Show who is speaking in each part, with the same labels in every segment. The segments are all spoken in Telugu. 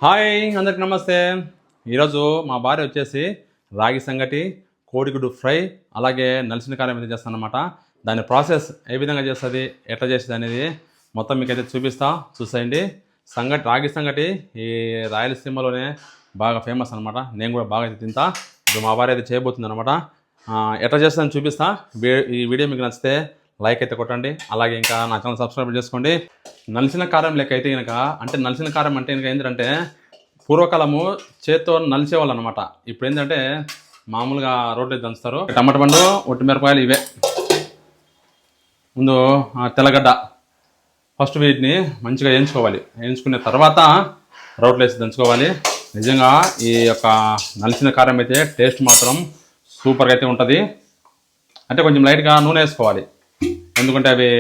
Speaker 1: హాయ్ అందరికి నమస్తే. ఈరోజు మా భార్య వచ్చేసి రాగి సంగటి, కోడిగుడ్డు ఫ్రై, అలాగే నలిసిన కారం మీద చేస్తాను అనమాట. దాని ప్రాసెస్ ఏ విధంగా చేస్తుంది, ఎట్లా చేస్తుంది అనేది మొత్తం మీకైతే చూసేయండి. రాగి సంగటి ఈ రాయలసీమలోనే బాగా ఫేమస్ అనమాట. నేను కూడా బాగా అయితే తింటా. ఇప్పుడు మా భార్య అయితే చేయబోతుంది అనమాట. ఎట్లా చేస్తుందని చూపిస్తా. ఈ వీడియో మీకు నచ్చితే లైక్ అయితే కొట్టండి, అలాగే ఇంకా నా ఛానల్ సబ్స్క్రైబ్ చేసుకోండి. నలిసిన కారం లెక్క అయితే కనుక, అంటే నలిసిన కారం అంటే కనుక ఏంటంటే పూర్వకాలము చేత్తో నలిచేవాళ్ళు అనమాట. ఇప్పుడు ఏంటంటే మామూలుగా రోడ్లు దంచుతారు. టమాటా పండు, ఒట్టిమిరపకాయలు ఇవే. ముందు తెల్లగడ్డ ఫస్ట్ వీటిని మంచిగా వేయించుకోవాలి. వేయించుకున్న తర్వాత రోట్లో వేసి దంచుకోవాలి. నిజంగా ఈ యొక్క నలిసిన కారం అయితే టేస్ట్ మాత్రం సూపర్గా అయితే ఉంటుంది. అంటే కొంచెం లైట్గా నూనె వేసుకోవాలి, ఎందుకంటే అవి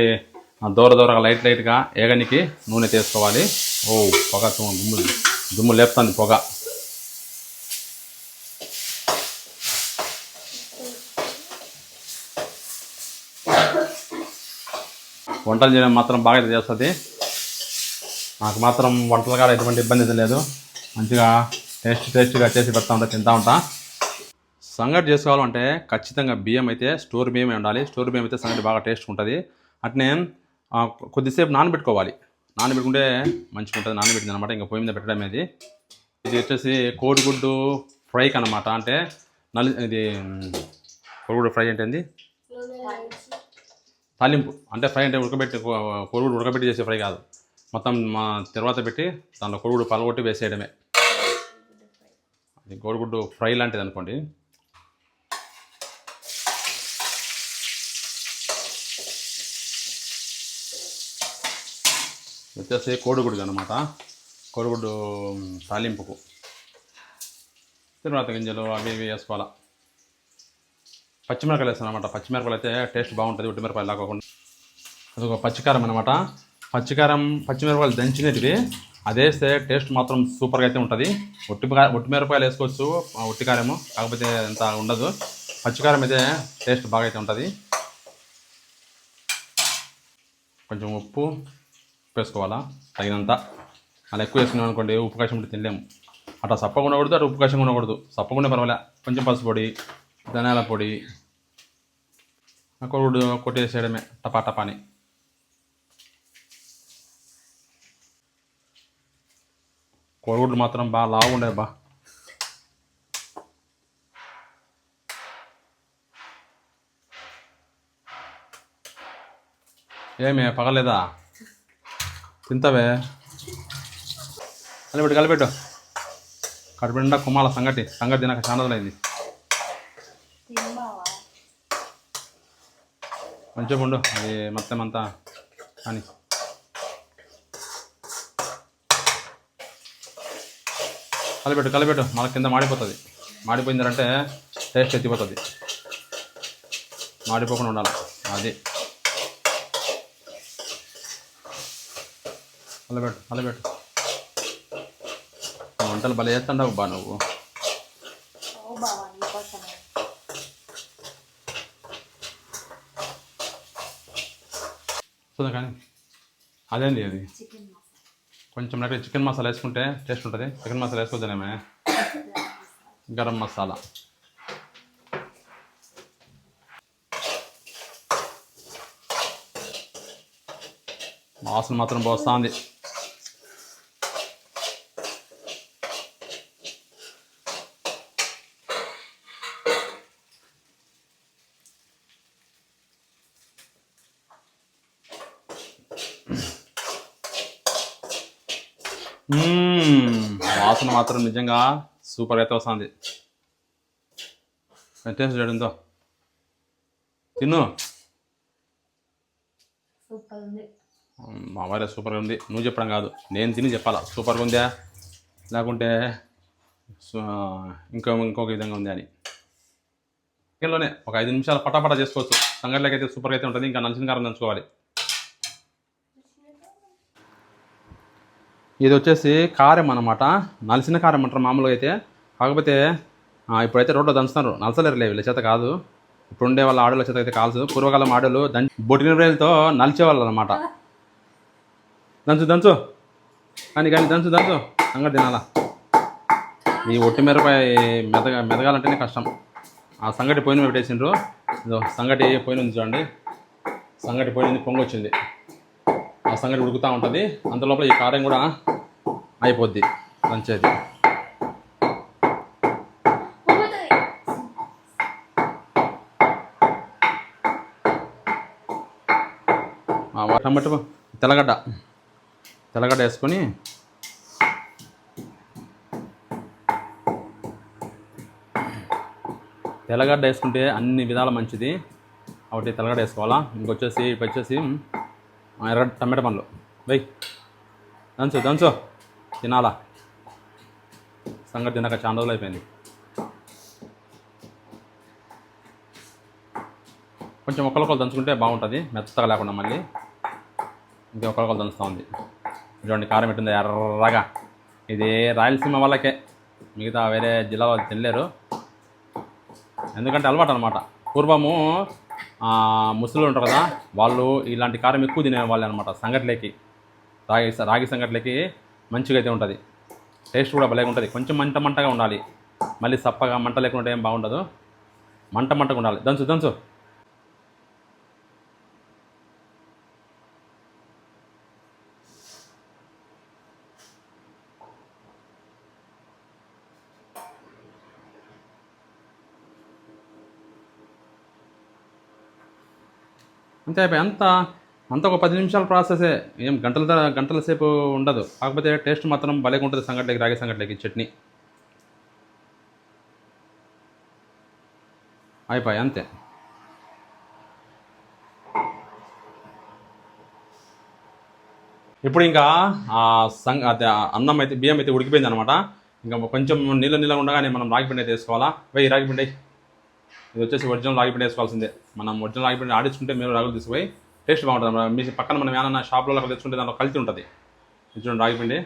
Speaker 1: దూరగా లైట్గా ఏగనికి నూనె తీసుకోవాలి. పొగ దుమ్ము లేపుతుంది పొగ. వంటలు చేయడం మాత్రం బాగా చేస్తుంది. నాకు మాత్రం వంటలు కాదు ఎటువంటి ఇబ్బంది అయితే లేదు. మంచిగా టేస్ట్గా చేసి పెడతా ఉంటా, తింటా ఉంటా. సంగటి చేసుకోవాలంటే ఖచ్చితంగా బియ్యం అయితే స్టోర్ బియ్యమే ఉండాలి. స్టోర్ బియ్యం అయితే సంగటి బాగా టేస్ట్ ఉంటుంది. అట్నే కొద్దిసేపు నానబెట్టుకోవాలి. నానబెట్టుకుంటే మంచిగా ఉంటుంది. నానబెట్టింది అనమాట, ఇంకా పొయ్యి మీద పెట్టడం. ఇది వచ్చేసి కోడిగుడ్డు ఫ్రైకి అనమాట. అంటే ఇది కోడిగుడ్డు ఫ్రై అంటే తాలింపు. అంటే ఫ్రై అంటే కోడిగుడ్డు ఉడకబెట్టి చేసే ఫ్రై కాదు, మొత్తం తర్వాత పెట్టి దాంట్లో కోడిగుడ్డు పలగొట్టి వేసేయడమే. అది కోడిగుడ్డు ఫ్రై లాంటిది అనుకోండి. వచ్చేసి కోడిగుడ్డు అనమాట. కోడిగుడ్డు తాలింపుకు తర్వాత గింజలు అవి ఇవి వేసుకోవాలా. పచ్చిమిరపకాయలు వేస్తాను అనమాట. పచ్చిమిరపకాయలు అయితే టేస్ట్ బాగుంటుంది, ఒట్టిమిరపకాయలు లాగకుండా. అది ఒక పచ్చికారం అనమాట. పచ్చిమిరపకాయలు దంచినవి అది వేస్తే టేస్ట్ మాత్రం సూపర్గా అయితే ఉంటుంది. ఒట్టిమిరపకాయలు వేసుకోవచ్చు, ఒట్టికారము, కాకపోతే అంత ఉండదు. పచ్చికారం అయితే టేస్ట్ బాగా అయితే ఉంటుంది. కొంచెం ఉప్పు వేసుకోవాలా తగినంత. అలా ఎక్కువ వేసుకున్నాం అనుకోండి ఉప్పు కాశం ఉంటే తినలేము. అట్లా సప్పగా ఉండకూడదు, అటు ఉప్పు కాశంగా ఉండకూడదు. సప్పకుండా పర్వాలే. కొంచెం పసుపు పొడి, ధనియాల పొడి, కోడిగుడ్డు కొట్టేసేయడమే టపాటపాని. కోడిగుడ్లు మాత్రం బాగా లావు ఉండే బా. ఏమే పగలేదా? తింటావే? కలిపెట్టు కడుపు నిండా కుమ్మాల సంగటి తినక చాలా రోజులైంది. మంచిగా ఉండు అది మొత్తం అంతా కానీ. కలిపెట్టు మళ్ళీ కింద మాడిపోతుంది. మాడిపోయిందంటే టేస్ట్ ఎత్తిపోతుంది. మాడిపోకుండా ఉండాలి. అది అలబెట్టు. వంటలు భలే చేస్తుండవు బా నువ్వు. వస్తుందా కానీ అదేంది అది కొంచెం లైట్ చికెన్ మసాలా వేసుకుంటే టేస్ట్ ఉంటుంది. చికెన్ మసాలా వేసుకోవద్దనేమే. గరం మసాలా, వాసన మాత్రం పోస్తుంది. వాసన మాత్రం నిజంగా సూపర్ అయితే వస్తుంది. టేస్ట్ చేయడంతో తిను. మా భార్య సూపర్గా ఉంది. నువ్వు చెప్పడం కాదు, నేను తిని చెప్పాలా సూపర్గా ఉందా, లేకుంటే ఇంకొక విధంగా ఉంది అని. చికెన్లోనే ఒక 5 నిమిషాలు పటాపటా చేసుకోవచ్చు. సంగటిలోకి అయితే సూపర్గా అయితే ఉంటుంది. ఇంకా నలిసిన కారం దంచుకోవాలి. ఇది వచ్చేసి కారం అనమాట. నలిసిన కారం అంటారు మామూలుగా అయితే. కాకపోతే ఇప్పుడైతే రోడ్లో దంచుతున్నారు. నలసలేరులే, వీళ్ళ చేత కాదు. ఇప్పుడు ఉండే వాళ్ళ ఆడోళ్ళ చేత అయితే కాల్చు. పూర్వకాలం ఆడోళ్ళు బొట్టిన రేలతో నలిచేవాళ్ళు అనమాట. దంచు కానీ దంచు సంగటి తినాలా. ఈ ఒట్టి మిరపకాయ మెదగాలంటేనే కష్టం. ఆ సంగటి పొయ్యి మీద పెట్టేసిండ్రు. ఇదో సంగటి పొయ్యి ఉంది చూడండి. సంగటి పొయ్యి పొంగొచ్చింది. ఆ సంగటి ఉడుకుతూ ఉంటుంది. అంతలోపల ఈ కారం కూడా అయిపోద్ది దంచేది. టమాటో తెల్లగడ్డ వేసుకొని తెల్లగడ్డ వేసుకుంటే అన్ని విధాలు మంచిది. ఒకటి తెల్లగడ్డ వేసుకోవాలా. వచ్చేసి ఎర్రగడ్డ టమాటా పండ్లు వెయ్యి దంచు తినాలా. సంగతి తినక చాలా రోజులు అయిపోయింది. కొంచెం ఒకరికొకరు దంచుకుంటే బాగుంటుంది, మెత్తగా లేకుండా. మళ్ళీ ఒకరికొకరు దంచుతూ ఉంది చూడండి. కారం పెట్టింది ఎర్రగా. ఇది రాయలసీమ వాళ్ళకే, మిగతా వేరే జిల్లా వాళ్ళు తినలేరు. ఎందుకంటే అలవాటు అనమాట. పూర్వము ముసలు ఉంటారు కదా, వాళ్ళు ఇలాంటి కారం ఎక్కువ తినేవాళ్ళు అనమాట. సంగట్లేకి రాగి సంగట్లేకి మంచిగా అయితే ఉంటుంది. టేస్ట్ కూడా భలేగా ఉంటుంది. కొంచెం మంటగా ఉండాలి. మళ్ళీ సప్పగా మంట లేకుండా ఏం బాగుండదు. మంటగా ఉండాలి. దంచు అంతే అయిపోయి. అంత ఒక 10 నిమిషాల ప్రాసెసే, ఏం గంటల సేపు ఉండదు. కాకపోతే టేస్ట్ మాత్రం భలేగా ఉంటుంది సంగట్లేకి, రాగి సంగట్లేకి. చట్నీ అయిపోయి అంతే. ఇప్పుడు ఇంకా అన్నం అయితే బియ్యం అయితే ఉడికిపోయింది అనమాట. ఇంకా కొంచెం నీళ్ళ ఉండగానే మనం రాగిపిండి అయితే వేసుకోవాలా. రాగిపిండి ఇది వచ్చేసి ఒరిజినల్ రాగిపిండి వేసుకోవాల్సిందే. మనం ఒరిజినల్ రాగిపిండి ఆడించుకుంటే మీరు రాగులు తీసుకుపోయి టేస్ట్ బాగుంటుంది. మీ పక్కన మనం ఏమన్నా షాప్లో తెచ్చుకుంటే దాంట్లో కల్తీ ఉంటుంది. చూడండి రాగిపిండి.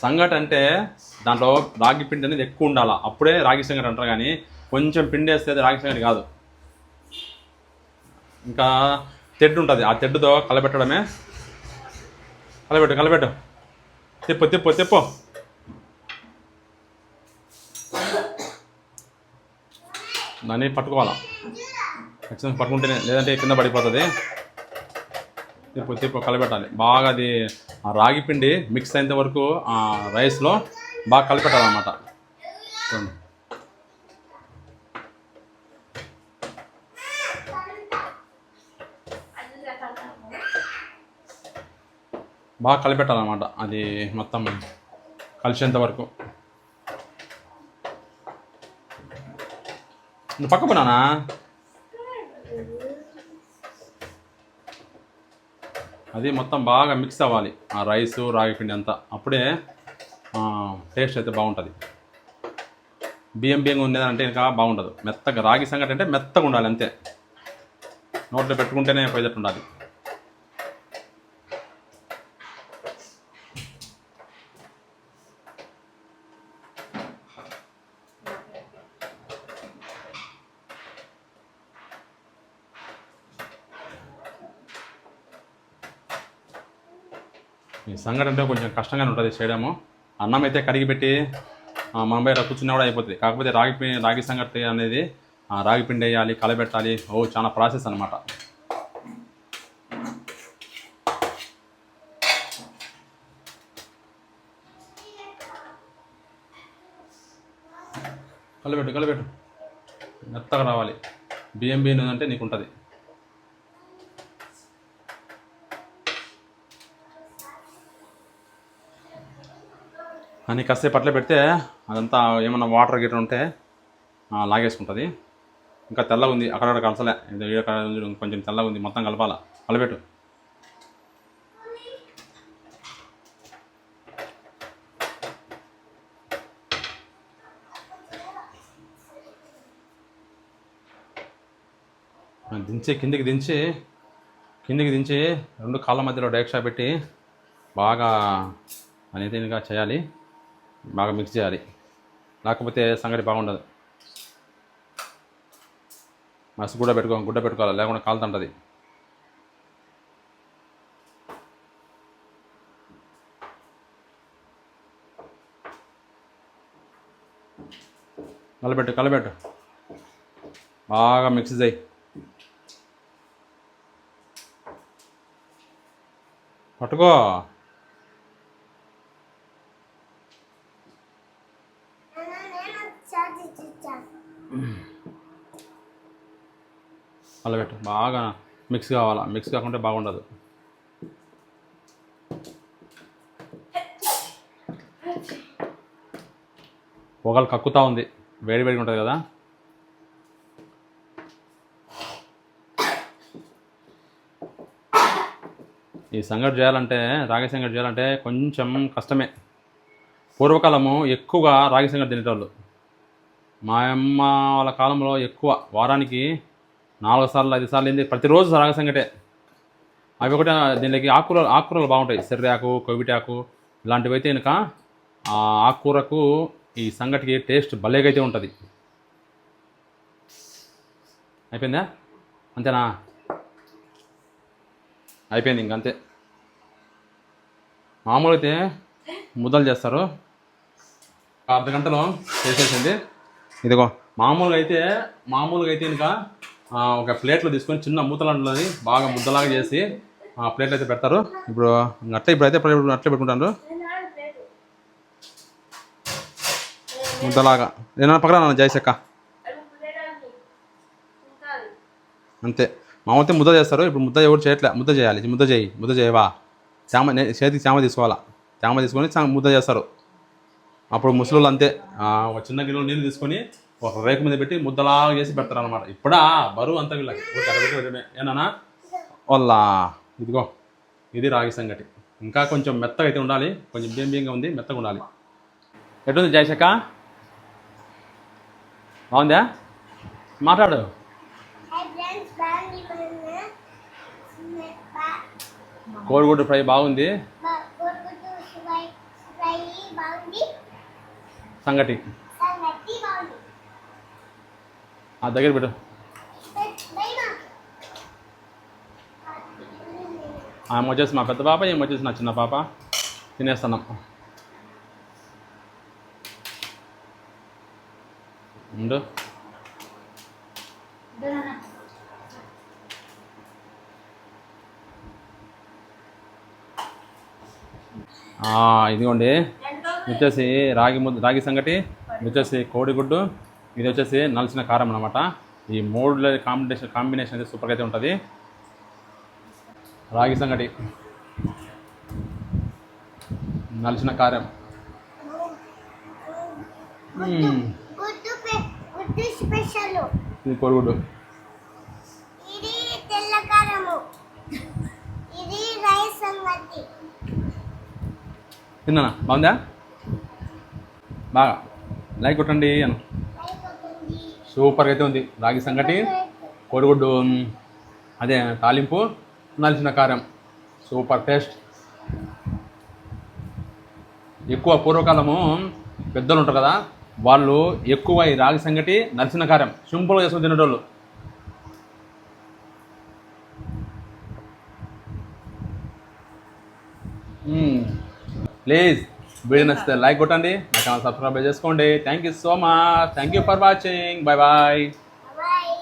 Speaker 1: సంగటి అంటే దాంట్లో రాగిపిండి అనేది ఎక్కువ ఉండాలి, అప్పుడే రాగి సంగటి అంటారు. కానీ కొంచెం పిండి వేస్తే రాగి సంగటి కాదు. ఇంకా తెడ్డు ఉంటుంది, ఆ తెడ్డుతో కలబెట్టడమే. కలబెట్టు తిప్పు దాన్ని పట్టుకోవాలా. ఖచ్చితంగా పట్టుకుంటేనే, లేదంటే కింద పడిపోతుంది. తిప్పు కలబెట్టాలి బాగా. అది ఆ రాగి పిండి మిక్స్ అయినంత వరకు ఆ రైస్లో బాగా కలిపెట్టాలన్నమాట. చూడండి బాగా కలిపెట్టాలన్నమాట. అది మొత్తం కలిసేంత వరకు. నువ్వు పక్క పోనానా. అది మొత్తం బాగా మిక్స్ అవ్వాలి ఆ రైసు రాగి పిండి అంతా, అప్పుడే టేస్ట్ అయితే బాగుంటుంది. బియ్యం ఉండేదంటే ఇంకా బాగుండదు. మెత్తగా రాగి సంగటి అంటే మెత్తగా ఉండాలి అంతే. నోట్లో పెట్టుకుంటేనే పోయేటట్టు ఉండాలి. ఈ సంగటి అంటే కొంచెం కష్టంగానే ఉంటుంది చేయడము. అన్నం అయితే కడిగి పెట్టి మనం బయట కూర్చున్నా కూడా అయిపోతుంది. కాకపోతే రాగి సంగటి అనేది రాగి పిండి వేయాలి, కలబెట్టాలి. చాలా ప్రాసెస్ అనమాట. కలబెట్టు మెత్తగా రావాలి. బియ్యం అంటే నీకు ఉంటుంది. అని కాసేపు అట్లా పెడితే అదంతా ఏమన్నా వాటర్ గిట్ర ఉంటే లాగేసుకుంటుంది. ఇంకా తెల్లగా ఉంది, అక్కడ కలసలే. కొంచెం తెల్లగా ఉంది, మొత్తం కలపాల. కలబెట్టు. కిందికి దించి 2 కాళ్ళ మధ్యలో డైరెక్షా పెట్టి బాగా అనేదిగా చేయాలి. బాగా మిక్స్ చేయాలి, లేకపోతే సంగటి బాగుండదు. మసి గుడ్డ పెట్టుకోవాలి, లేకుండా కాలుతుంటుంది. కలబెట్టు కలబెట్టు బాగా మిక్స్ చేయి. పట్టుకో. కలబెట్టు బాగా మిక్స్ కావాలా, మిక్స్ కాకుంటే బాగుండదు. పొగలు కక్కుతూ ఉంది, వేడి వేడిగా ఉంటుంది కదా. ఈ సంగటి చేయాలంటే, రాగి సంగటి చేయాలంటే కొంచెం కష్టమే. పూర్వకాలము ఎక్కువగా రాగి సంగటి తినేటోళ్ళు. మా అమ్మ వాళ్ళ కాలంలో ఎక్కువ వారానికి 4 సార్లు 5 సార్లు ఏంది ప్రతిరోజు రాగి సంగటే. అవి ఒకటి దీనికి ఆకుకూరలు బాగుంటాయి. సెర్రాకు, కొవిటాకు ఇలాంటివి అయితే కనుక ఆ ఆకుకూరకు ఈ సంగటికి టేస్ట్ భలేగా అయితే ఉంటుంది. అయిపోయిందా? అంతేనా? అయిపోయింది ఇంకంతే. మామూలు అయితే ముద్దలు చేస్తారు, అర్ధ గంటలో చేసేసింది. ఇదిగో మామూలుగా అయితే ఇంకా ఒక ప్లేట్లో తీసుకొని చిన్న మూతలంలోని బాగా ముద్దలాగా చేసి ప్లేట్లు అయితే పెడతారు. ఇప్పుడు ఇప్పుడైతే అట్లే పెట్టుకుంటారు ముద్దలాగా. ఏమన్నా పక్కన జైసక్క అంతే. మామూలు ముద్ద చేస్తారు. ఇప్పుడు ముద్ద ఎవరు చేయట్లే. ముద్ద చేయాలి. ముద్ద చేయవా? చేతికి చామ తీసుకోవాలా. చామ తీసుకొని ముద్ద చేస్తారు. అప్పుడు ముసలోళ్ళు అంతే, ఒక చిన్న గిన్నెలో నీళ్ళు తీసుకొని ఒక రేకు మీద పెట్టి ముద్దలాగా చేసి పెడతారు అనమాట. ఇప్పుడా బరువు అంతా వీళ్ళకి ఏనా వాళ్ళ. ఇదిగో ఇది రాగి సంగటి. ఇంకా కొంచెం మెత్తగా అయితే ఉండాలి, కొంచెం బియ్యంగా ఉంది, మెత్తగా ఉండాలి. ఎటుంది జయశక్క? బాగుందా? మాట్లాడు. కోడిగుడ్డు ఫ్రై బాగుంది, సంగటి దగ్గర పెట్టు. ఆమె వచ్చేసి మా పెద్ద పాప, ఏమో వచ్చేసి నా చిన్న పాప. తినేస్తున్నాం. ఉండు. ఇదిగోండి, వచ్చేసి రాగి సంగటి, ఇది వచ్చేసి కోడిగుడ్డు, ఇది వచ్చేసి నలిసిన కారం అన్నమాట. ఈ మూడు కాంబినేషన్ అయితే సూపర్గా అయితే ఉంటుంది. రాగి సంగటి, నలిసిన కారం, ఇది కోడిగుడ్డు, తిన్నానా? బాగుందా? బాగా లైక్ కొట్టండి అను. సూపర్గా అయితే ఉంది. రాగి సంగటి, కోడిగుడ్డు, అదే తాలింపు, నలిసిన కారం, సూపర్ టేస్ట్. ఎక్కువ పూర్వకాలము పెద్దలు ఉంటారు కదా, వాళ్ళు ఎక్కువ ఈ రాగి సంగటి, నలిసిన కారం సింపుల్గా చేసుకుని తినేటోళ్ళు. ప్లీజ్ వీడియో నచ్చితే లైక్ కొట్టండి, నా ఛానల్ సబ్స్క్రైబ్ చేసుకోండి. Thank you so much. Thank you for watching. Bye bye.